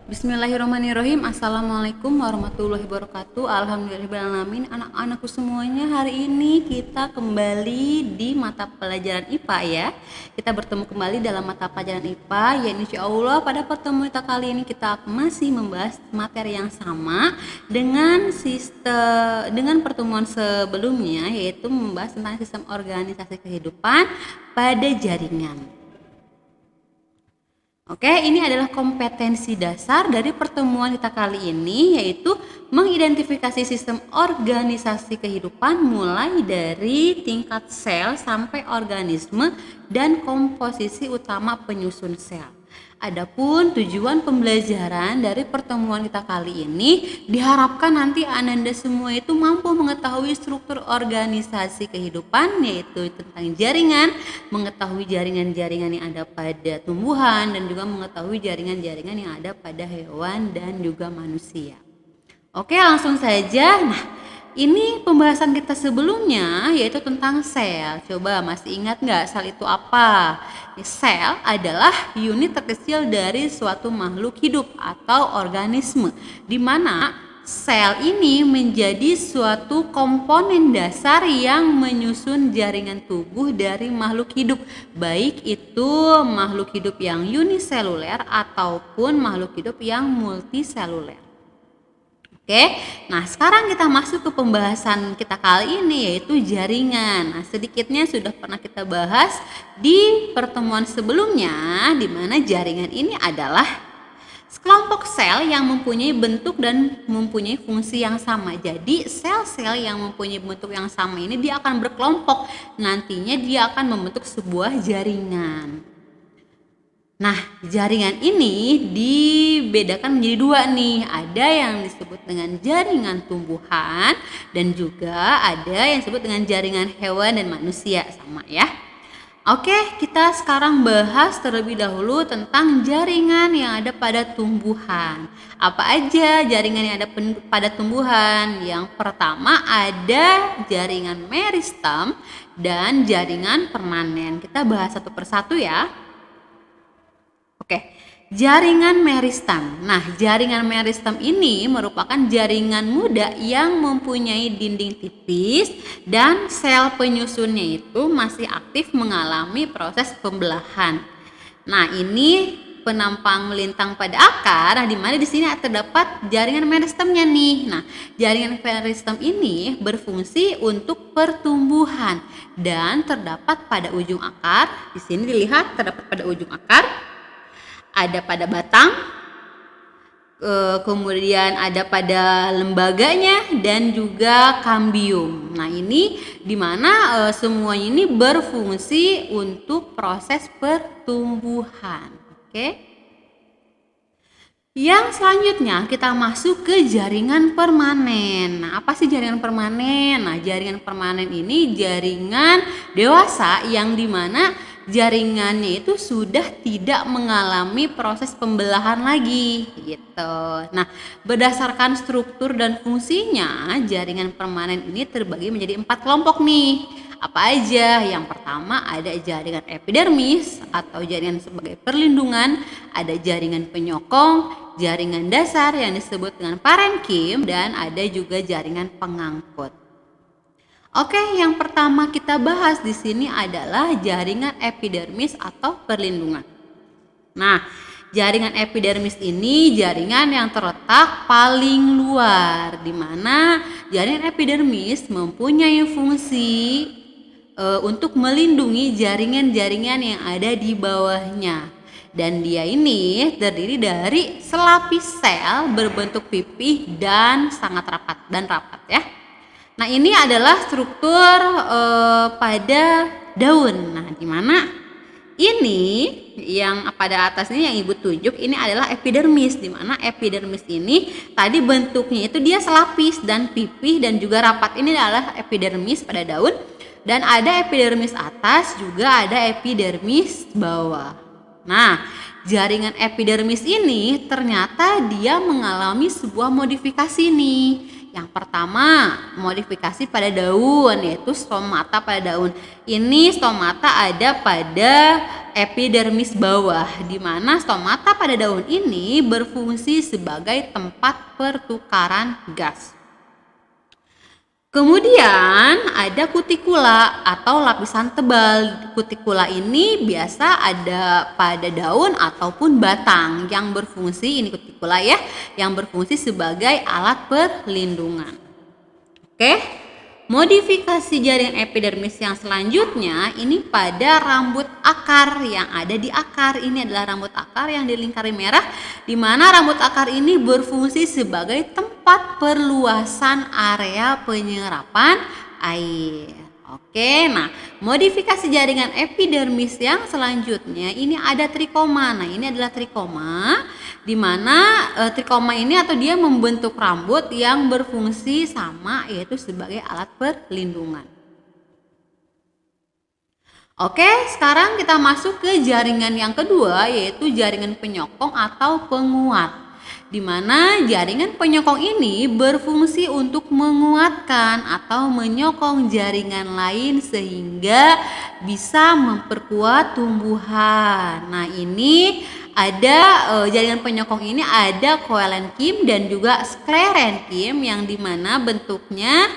Bismillahirrahmanirrahim. Assalamualaikum warahmatullahi wabarakatuh. Alhamdulillahirrahmanirrahim. Anak-anakku semuanya, hari ini kita kembali di mata pelajaran IPA ya. Kita bertemu kembali dalam mata pelajaran IPA ya. Insya Allah pada pertemuan kita kali ini kita masih membahas materi yang sama dengan pertemuan sebelumnya, yaitu membahas tentang sistem organisasi kehidupan pada jaringan. Oke, ini adalah kompetensi dasar dari pertemuan kita kali ini, yaitu mengidentifikasi sistem organisasi kehidupan mulai dari tingkat sel sampai organisme dan komposisi utama penyusun sel. Adapun tujuan pembelajaran dari pertemuan kita kali ini diharapkan nanti Ananda semua itu mampu mengetahui struktur organisasi kehidupan, yaitu tentang jaringan, mengetahui jaringan-jaringan yang ada pada tumbuhan dan juga mengetahui jaringan-jaringan yang ada pada hewan dan juga manusia. Oke, langsung saja. Nah, ini pembahasan kita sebelumnya yaitu tentang sel. Coba masih ingat nggak sel itu apa? Sel adalah unit terkecil dari suatu makhluk hidup atau organisme, di mana sel ini menjadi suatu komponen dasar yang menyusun jaringan tubuh dari makhluk hidup, baik itu makhluk hidup yang uniseluler ataupun makhluk hidup yang multiseluler. Oke, nah sekarang kita masuk ke pembahasan kita kali ini, yaitu jaringan. Nah, sedikitnya sudah pernah kita bahas di pertemuan sebelumnya, di mana jaringan ini adalah sekelompok sel yang mempunyai bentuk dan mempunyai fungsi yang sama. Jadi sel-sel yang mempunyai bentuk yang sama ini dia akan berkelompok. Nantinya dia akan membentuk sebuah jaringan. Nah, jaringan ini dibedakan menjadi dua nih. Ada yang disebut dengan jaringan tumbuhan dan juga ada yang disebut dengan jaringan hewan dan manusia, sama ya. Oke, kita sekarang bahas terlebih dahulu tentang jaringan yang ada pada tumbuhan. Apa aja jaringan yang ada pada tumbuhan? Yang pertama ada jaringan meristem dan jaringan permanen. Kita bahas satu persatu ya. Oke, jaringan meristem. Nah, jaringan meristem ini merupakan jaringan muda yang mempunyai dinding tipis dan sel penyusunnya itu masih aktif mengalami proses pembelahan. Nah, ini penampang melintang pada akar. Nah, di mana di sini terdapat jaringan meristemnya nih. Nah, jaringan meristem ini berfungsi untuk pertumbuhan dan terdapat pada ujung akar. Di sini dilihat terdapat pada ujung akar. Ada pada batang, kemudian ada pada lembaganya dan juga kambium. Nah, ini dimana semuanya ini berfungsi untuk proses pertumbuhan. Oke. Yang selanjutnya kita masuk ke jaringan permanen. Nah, apa sih jaringan permanen? Nah, jaringan permanen ini jaringan dewasa yang dimana jaringannya itu sudah tidak mengalami proses pembelahan lagi gitu. Nah, berdasarkan struktur dan fungsinya, jaringan permanen ini terbagi menjadi 4 kelompok nih. Apa aja? Yang pertama ada jaringan epidermis atau jaringan sebagai perlindungan, ada jaringan penyokong, jaringan dasar yang disebut dengan parenkim, dan ada juga jaringan pengangkut. Oke, yang pertama kita bahas di sini adalah jaringan epidermis atau perlindungan. Nah, jaringan epidermis ini jaringan yang terletak paling luar, di mana jaringan epidermis mempunyai fungsi untuk melindungi jaringan-jaringan yang ada di bawahnya. Dan dia ini terdiri dari selapis sel berbentuk pipih dan sangat rapat ya. Nah, ini adalah struktur pada daun. Nah, di mana ini yang pada atas ini yang Ibu tunjuk ini adalah epidermis, di mana epidermis ini tadi bentuknya itu dia selapis dan pipih dan juga rapat. Ini adalah epidermis pada daun, dan ada epidermis atas juga ada epidermis bawah. Nah, jaringan epidermis ini ternyata dia mengalami sebuah modifikasi nih. Yang pertama, modifikasi pada daun, yaitu stomata pada daun. Ini stomata ada pada epidermis bawah, di mana stomata pada daun ini berfungsi sebagai tempat pertukaran gas. Kemudian ada kutikula atau lapisan tebal. Kutikula ini biasa ada pada daun ataupun batang yang berfungsi, ini kutikula ya, yang berfungsi sebagai alat perlindungan. Oke. Modifikasi jaringan epidermis yang selanjutnya ini pada rambut akar yang ada di akar. Ini adalah rambut akar yang dilingkari merah, di mana rambut akar ini berfungsi sebagai tempat perluasan area penyerapan air. Oke, nah modifikasi jaringan epidermis yang selanjutnya ini ada trikoma. Nah, ini adalah trikoma, di mana trikoma ini atau dia membentuk rambut yang berfungsi sama, yaitu sebagai alat perlindungan. Oke, sekarang kita masuk ke jaringan yang kedua, yaitu jaringan penyokong atau penguat, di mana jaringan penyokong ini berfungsi untuk menguatkan atau menyokong jaringan lain sehingga bisa memperkuat tumbuhan. Nah, ini ada jaringan penyokong ini ada koelenkim dan juga sklerenkim, yang dimana bentuknya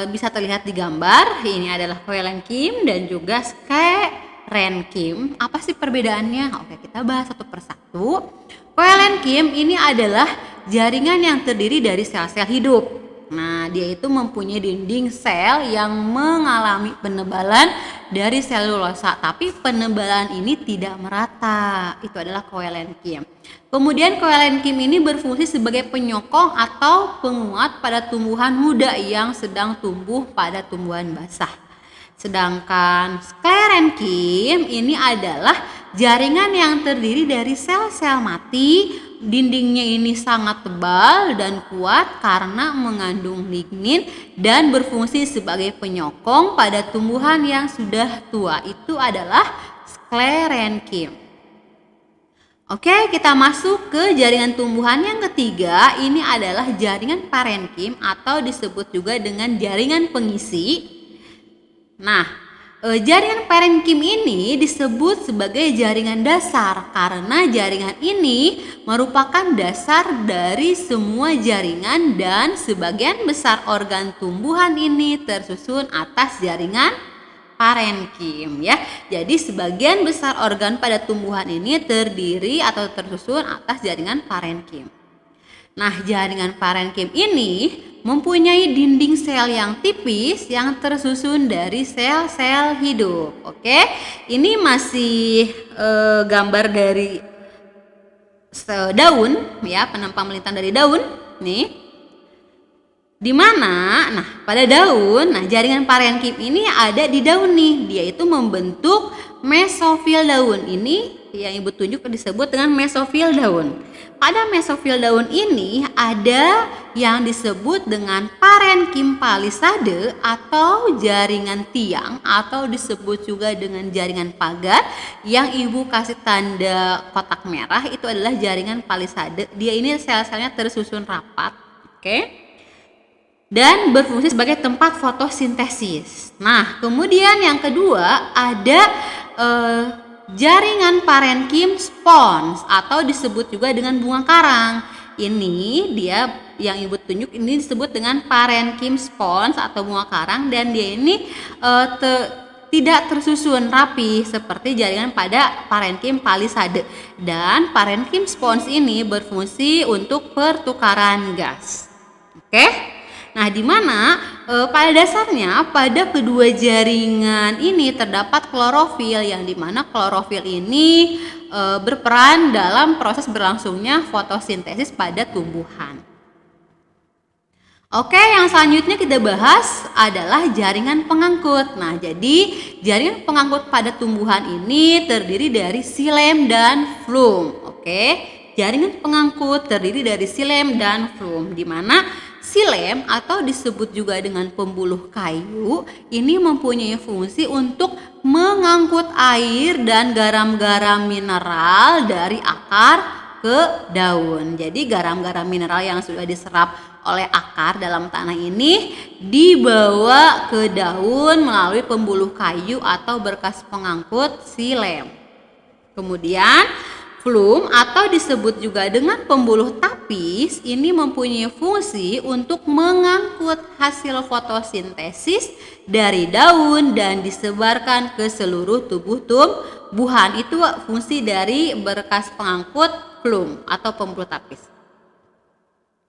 bisa terlihat di gambar. Ini adalah koelenkim dan juga sklerenkim. Apa sih perbedaannya? Oke, kita bahas satu persatu. Koelenkim ini adalah jaringan yang terdiri dari sel-sel hidup. Nah, dia itu mempunyai dinding sel yang mengalami penebalan dari selulosa, tapi penebalan ini tidak merata. Itu adalah koelenkim. Kemudian koelenkim ini berfungsi sebagai penyokong atau penguat pada tumbuhan muda yang sedang tumbuh pada tumbuhan basah. Sedangkan sklerenkim ini adalah jaringan yang terdiri dari sel-sel mati. Dindingnya ini sangat tebal dan kuat karena mengandung lignin dan berfungsi sebagai penyokong pada tumbuhan yang sudah tua. Itu adalah sklerenkim. Oke, kita masuk ke jaringan tumbuhan yang ketiga. Ini adalah jaringan parenkim atau disebut juga dengan jaringan pengisi. Nah, jaringan parenkim ini disebut sebagai jaringan dasar karena jaringan ini merupakan dasar dari semua jaringan dan sebagian besar organ tumbuhan ini tersusun atas jaringan parenkim ya. Jadi sebagian besar organ pada tumbuhan ini terdiri atau tersusun atas jaringan parenkim. Nah, jaringan parenkim ini mempunyai dinding sel yang tipis yang tersusun dari sel-sel hidup. Oke, ini masih gambar dari daun ya, penempang melintang dari daun nih. Di mana, nah pada daun, nah jaringan parenkim ini ada di daun nih. Dia itu membentuk mesofil daun. Ini yang ibu tunjuk disebut dengan mesofil daun. Pada mesofil daun ini ada yang disebut dengan parenkim palisade atau jaringan tiang, atau disebut juga dengan jaringan pagar. Yang ibu kasih tanda kotak merah itu adalah jaringan palisade. Dia ini sel-selnya tersusun rapat. Oke. Dan berfungsi sebagai tempat fotosintesis. Nah, kemudian yang kedua ada jaringan parenkim spons atau disebut juga dengan bunga karang. Ini dia yang ibu tunjuk ini disebut dengan parenkim spons atau bunga karang, dan dia ini tidak tersusun rapi seperti jaringan pada parenkim palisade. Dan parenkim spons ini berfungsi untuk pertukaran gas. Oke? Nah, di mana pada dasarnya pada kedua jaringan ini terdapat klorofil, yang dimana klorofil ini berperan dalam proses berlangsungnya fotosintesis pada tumbuhan. Oke, yang selanjutnya kita bahas adalah jaringan pengangkut. Nah, jadi jaringan pengangkut pada tumbuhan ini terdiri dari xilem dan flum. Oke, jaringan pengangkut terdiri dari xilem dan flum, di mana xilem atau disebut juga dengan pembuluh kayu ini mempunyai fungsi untuk mengangkut air dan garam-garam mineral dari akar ke daun. Jadi garam-garam mineral yang sudah diserap oleh akar dalam tanah ini dibawa ke daun melalui pembuluh kayu atau berkas pengangkut xilem. Kemudian flum atau disebut juga dengan pembuluh tapis ini mempunyai fungsi untuk mengangkut hasil fotosintesis dari daun dan disebarkan ke seluruh tubuh tumbuhan. Itu fungsi dari berkas pengangkut flum atau pembuluh tapis.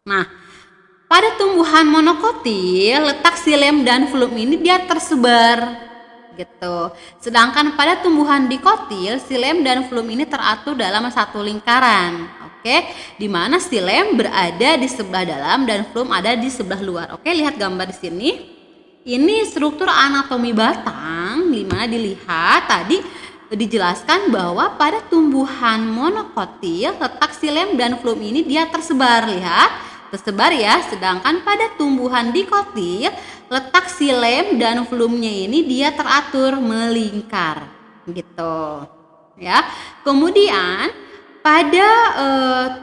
Nah, pada tumbuhan monokotil letak xilem dan flum ini dia tersebar gitu. Sedangkan pada tumbuhan dikotil, xilem dan flum ini teratur dalam satu lingkaran. Oke, di mana xilem berada di sebelah dalam dan flum ada di sebelah luar. Oke, lihat gambar di sini. Ini struktur anatomi batang, di mana dilihat tadi dijelaskan bahwa pada tumbuhan monokotil letak xilem dan flum ini dia tersebar, lihat. Tersebar ya, sedangkan pada tumbuhan dikotil letak xilem dan flumnya ini dia teratur melingkar gitu ya. Kemudian pada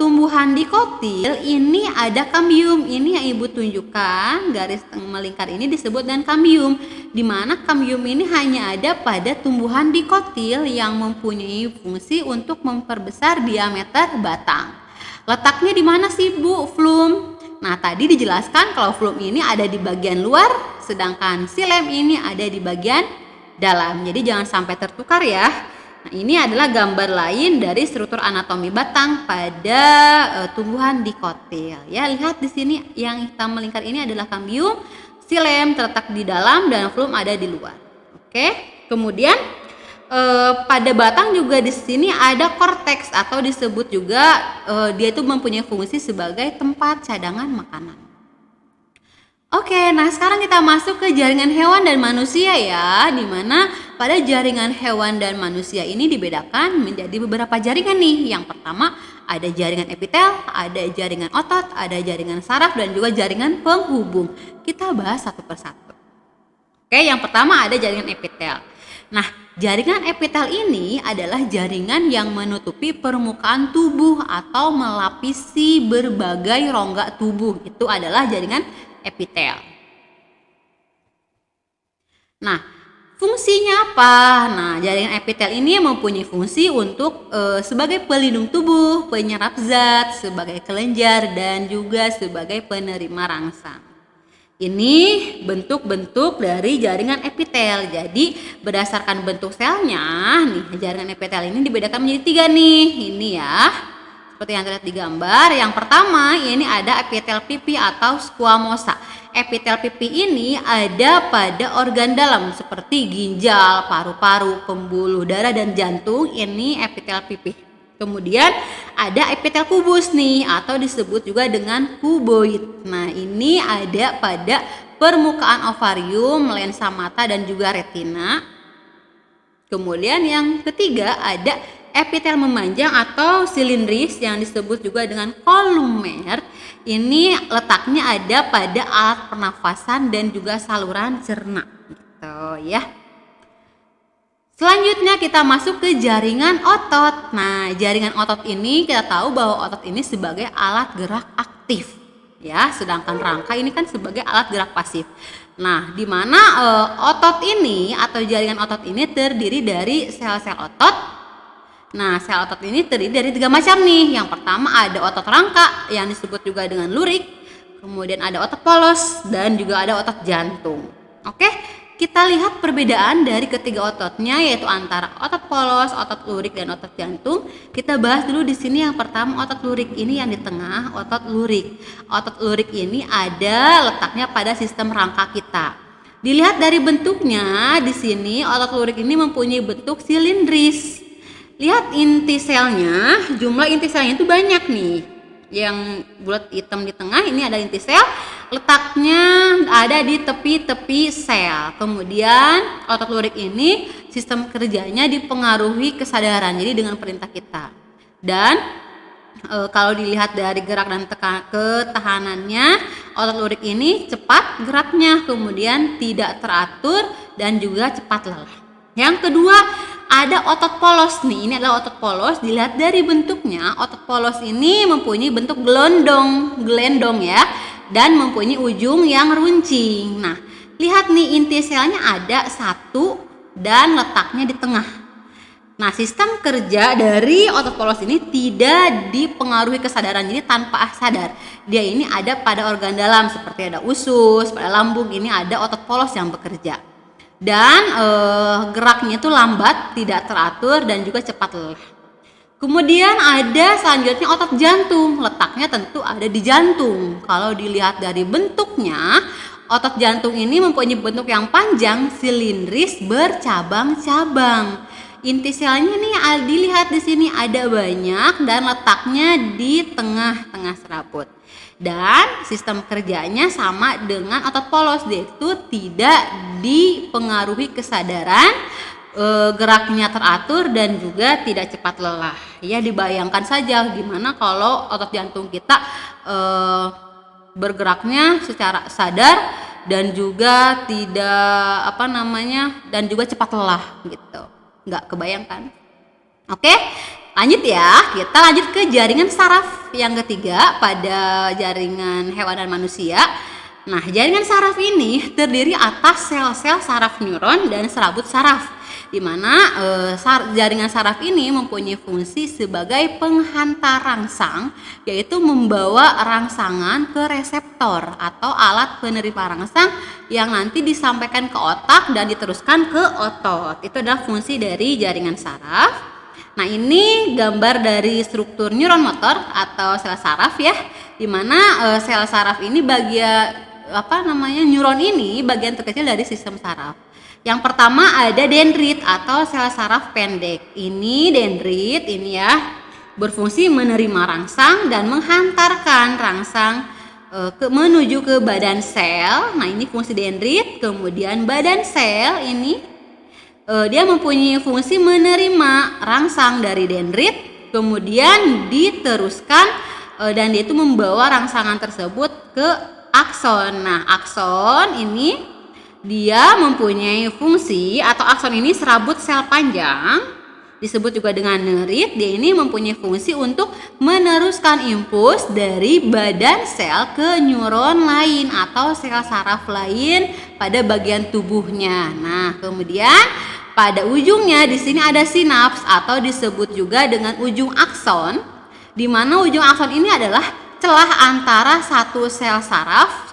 tumbuhan dikotil ini ada kambium, ini yang ibu tunjukkan garis melingkar ini disebut dengan kambium, di mana kambium ini hanya ada pada tumbuhan dikotil yang mempunyai fungsi untuk memperbesar diameter batang. Letaknya di mana sih Bu flum? Nah, tadi dijelaskan kalau flum ini ada di bagian luar, sedangkan xilem ini ada di bagian dalam. Jadi jangan sampai tertukar ya. Nah, ini adalah gambar lain dari struktur anatomi batang pada tumbuhan dikotil. Ya, lihat di sini yang hitam melingkar ini adalah kambium, xilem terletak di dalam dan flum ada di luar. Oke. Kemudian pada batang juga di sini ada korteks atau disebut juga dia itu mempunyai fungsi sebagai tempat cadangan makanan. Oke, nah sekarang kita masuk ke jaringan hewan dan manusia ya, di mana pada jaringan hewan dan manusia ini dibedakan menjadi beberapa jaringan nih. Yang pertama ada jaringan epitel, ada jaringan otot, ada jaringan saraf dan juga jaringan penghubung. Kita bahas satu persatu. Oke, yang pertama ada jaringan epitel. Nah, jaringan epitel ini adalah jaringan yang menutupi permukaan tubuh atau melapisi berbagai rongga tubuh. Itu adalah jaringan epitel. Nah, fungsinya apa? Nah, jaringan epitel ini mempunyai fungsi untuk sebagai pelindung tubuh, penyerap zat, sebagai kelenjar, dan juga sebagai penerima rangsang. Ini bentuk-bentuk dari jaringan epitel. Jadi berdasarkan bentuk selnya, nih jaringan epitel ini dibedakan menjadi 3 nih. Ini ya, seperti yang terlihat di gambar. Yang pertama ini ada epitel pipi atau squamosa. Epitel pipi ini ada pada organ dalam seperti ginjal, paru-paru, pembuluh darah dan jantung. Ini epitel pipi. Kemudian ada epitel kubus nih atau disebut juga dengan kuboid. Nah, ini ada pada permukaan ovarium, lensa mata dan juga retina. Kemudian yang ketiga ada epitel memanjang atau silindris yang disebut juga dengan kolumer. Ini letaknya ada pada alat pernafasan dan juga saluran cerna gitu ya. Selanjutnya kita masuk ke jaringan otot. Nah, jaringan otot ini kita tahu bahwa otot ini sebagai alat gerak aktif ya, sedangkan rangka ini kan sebagai alat gerak pasif. Nah, di mana otot ini atau jaringan otot ini terdiri dari sel-sel otot. Nah, sel otot ini terdiri dari 3 macam nih. Yang pertama ada otot rangka yang disebut juga dengan lurik. Kemudian ada otot polos dan juga ada otot jantung. Oke? Kita lihat perbedaan dari ketiga ototnya, yaitu antara otot polos, otot lurik, dan otot jantung. Kita bahas dulu di sini yang pertama otot lurik. Ini yang di tengah, otot lurik. Otot lurik ini ada letaknya pada sistem rangka kita. Dilihat dari bentuknya, di sini otot lurik ini mempunyai bentuk silindris. Lihat inti selnya, jumlah inti selnya itu banyak nih. Yang bulat hitam di tengah ini ada inti sel. Letaknya ada di tepi-tepi sel. Kemudian otot lurik ini sistem kerjanya dipengaruhi kesadaran, jadi dengan perintah kita. Dan kalau dilihat dari gerak dan ketahanannya, otot lurik ini cepat geraknya, kemudian tidak teratur dan juga cepat lelah. Yang kedua ada otot polos nih. Ini adalah otot polos. Dilihat dari bentuknya, otot polos ini mempunyai bentuk gelendong ya, dan mempunyai ujung yang runcing. Nah, lihat nih inti selnya ada 1 dan letaknya di tengah. Nah, sistem kerja dari otot polos ini tidak dipengaruhi kesadaran, jadi tanpa sadar. Dia ini ada pada organ dalam seperti ada usus, pada lambung, ini ada otot polos yang bekerja. Dan geraknya itu lambat, tidak teratur, dan juga cepat lelah. Kemudian ada selanjutnya otot jantung, letaknya tentu ada di jantung. Kalau dilihat dari bentuknya, otot jantung ini mempunyai bentuk yang panjang, silindris, bercabang-cabang. Inti selnya nih dilihat di sini ada banyak dan letaknya di tengah-tengah serabut. Dan sistem kerjanya sama dengan otot polos, yaitu tidak dipengaruhi kesadaran, geraknya teratur dan juga tidak cepat lelah. Ya, dibayangkan saja gimana kalau otot jantung kita bergeraknya secara sadar dan juga tidak dan juga cepat lelah gitu. Nggak kebayangkan. Oke, lanjut ya. Kita lanjut ke jaringan saraf yang ketiga pada jaringan hewan dan manusia. Nah, jaringan saraf ini terdiri atas sel-sel saraf neuron dan serabut saraf, di mana jaringan saraf ini mempunyai fungsi sebagai penghantar rangsang, yaitu membawa rangsangan ke reseptor atau alat penerima rangsang yang nanti disampaikan ke otak dan diteruskan ke otot. Itu adalah fungsi dari jaringan saraf. Nah, ini gambar dari struktur neuron motor atau sel saraf ya, di mana sel saraf ini neuron ini bagian terkecil dari sistem saraf. Yang pertama ada dendrit atau sel saraf pendek. Ini dendrit ini ya, berfungsi menerima rangsang dan menghantarkan rangsang menuju ke badan sel. Nah, ini fungsi dendrit. Kemudian badan sel ini dia mempunyai fungsi menerima rangsang dari dendrit, kemudian diteruskan dan dia itu membawa rangsangan tersebut ke akson. Nah, akson ini dia mempunyai fungsi, atau akson ini serabut sel panjang, disebut juga dengan nerit. Dia ini mempunyai fungsi untuk meneruskan impuls dari badan sel ke neuron lain atau sel saraf lain pada bagian tubuhnya. Nah, kemudian pada ujungnya di sini ada sinaps atau disebut juga dengan ujung akson, di mana ujung akson ini adalah celah antara satu sel saraf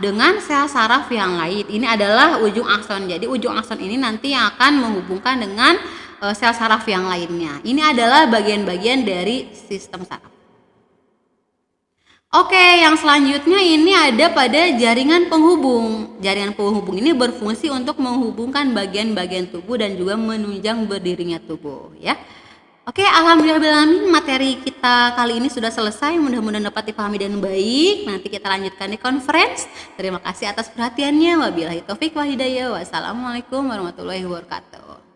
dengan sel saraf yang lain. Ini adalah ujung akson. Jadi ujung akson ini nanti yang akan menghubungkan dengan sel saraf yang lainnya. Ini adalah bagian-bagian dari sistem saraf. Oke, yang selanjutnya ini ada pada jaringan penghubung. Jaringan penghubung ini berfungsi untuk menghubungkan bagian-bagian tubuh dan juga menunjang berdirinya tubuh ya. Oke, alhamdulillahirrahmanirrahim, materi kita kali ini sudah selesai. Mudah-mudahan dapat dipahami dan baik. Nanti kita lanjutkan di conference. Terima kasih atas perhatiannya. Wabillahi taufik wal hidayah. Wassalamualaikum warahmatullahi wabarakatuh.